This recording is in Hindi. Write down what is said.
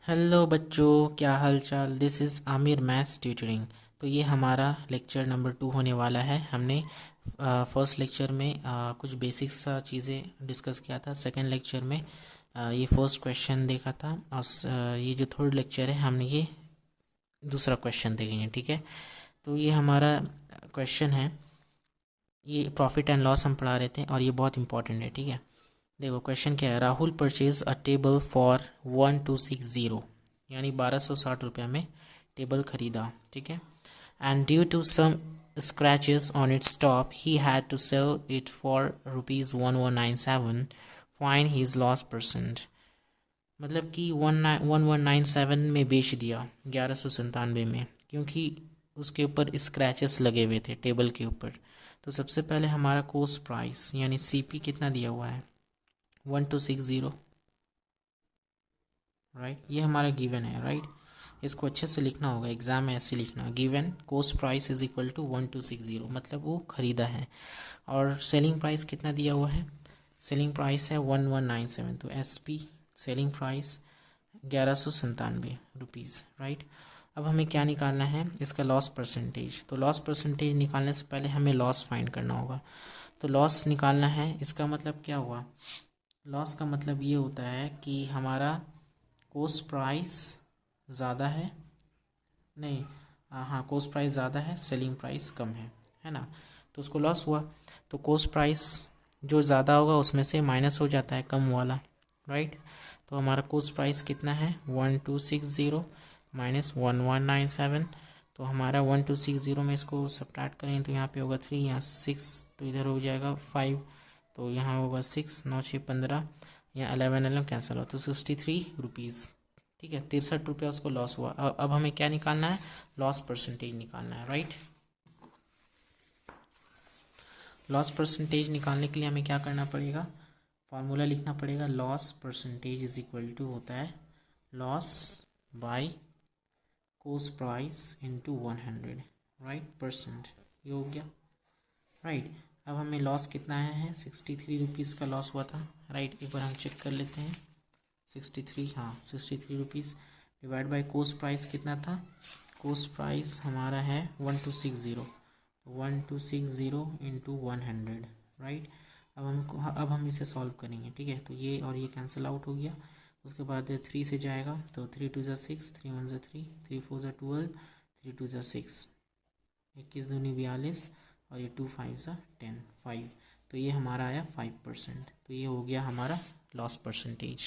हेलो बच्चों, क्या हाल चाल। This is Aamir maths tutoring. तो ये हमारा लेक्चर नंबर 2 होने वाला है। हमने फर्स्ट लेक्चर में कुछ बेसिक सा चीज़ें डिस्कस किया था। सेकंड लेक्चर में ये फर्स्ट क्वेश्चन देखा था और ये जो थर्ड लेक्चर है हमने ये दूसरा क्वेश्चन देखेंगे। ठीक है, तो ये हमारा क्वेश्चन है। ये प्रॉफिट एंड लॉस हम पढ़ा रहे थे और ये बहुत इंपॉर्टेंट है। ठीक है, देखो क्वेश्चन क्या है। Rahul purchase a table for 1260, यानी 1260 रुपये में टेबल खरीदा। ठीक है, and due to some scratches on its top he had to sell it for ₹1197। Fine his loss percent. मतलब कि 1197 में बेच दिया 1197 में, क्योंकि उसके ऊपर स्क्रैचेस लगे हुए थे टेबल के ऊपर। तो सबसे पहले हमारा कोस्ट प्राइस यानी सीपी कितना दिया हुआ है 1260, राइट। ये हमारा गिवन है, राइट। इसको अच्छे से लिखना होगा, एग्जाम में ऐसे लिखना, given cost price is equal to 1260, मतलब वो खरीदा है। और सेलिंग प्राइस कितना दिया हुआ है, सेलिंग प्राइस है 1197, तो SP selling price 1197 rupees, right. अब हमें क्या निकालना है, इसका लॉस परसेंटेज। तो लॉस परसेंटेज निकालने से पहले हमें लॉस फाइंड करना होगा। तो लॉस निकालना है, इसका मतलब क्या हुआ, लॉस का मतलब ये होता है कि हमारा कोस्ट प्राइस ज़्यादा है, नहीं, हाँ, कोस्ट प्राइस ज़्यादा है, सेलिंग प्राइस कम है ना। तो उसको लॉस हुआ। तो कोस्ट प्राइस जो ज़्यादा होगा उसमें से माइनस हो जाता है कम वाला, राइट। तो हमारा कोस्ट प्राइस कितना है 1260 माइनस 1197। तो हमारा 1260 में इसको सब्ट्रैक्ट करें तो यहाँ पे होगा 3, यहाँ 6, तो इधर हो जाएगा 5, तो यहाँ होगा 6, 9 6 15, यहाँ 11 कैंसिल हो तो 63 रुपीज़। ठीक है, 63 रुपया उसको लॉस हुआ। अब हमें क्या निकालना है, लॉस परसेंटेज निकालना है, राइट। लॉस परसेंटेज निकालने के लिए हमें क्या करना पड़ेगा, फार्मूला लिखना पड़ेगा। Loss percentage is equal to होता है loss by cost price into 100, right, percent. ये हो गया, राइट। अब हमें लॉस कितना आया है, 63 रुपीज़ का लॉस हुआ था, राइट। एक बार हम चेक कर लेते हैं, 63, हाँ 63 rupees divide by cost price कितना था, कोस्ट प्राइस हमारा है 1260, 1260 इंटू 100, राइट। अब हम इसे सॉल्व करेंगे। ठीक है, तो ये और ये कैंसिल आउट हो गया। उसके बाद 3 से जाएगा तो 3 2 ज़ा 6, 3 1 ज़ा 3, 3 4 ज़ा 12, 3 2 ज़ा 6, 21 दूनी 42, और ये 2 5 ज़ा 10, 5। तो ये हमारा आया 5%। तो ये हो गया हमारा लॉस परसेंटेज।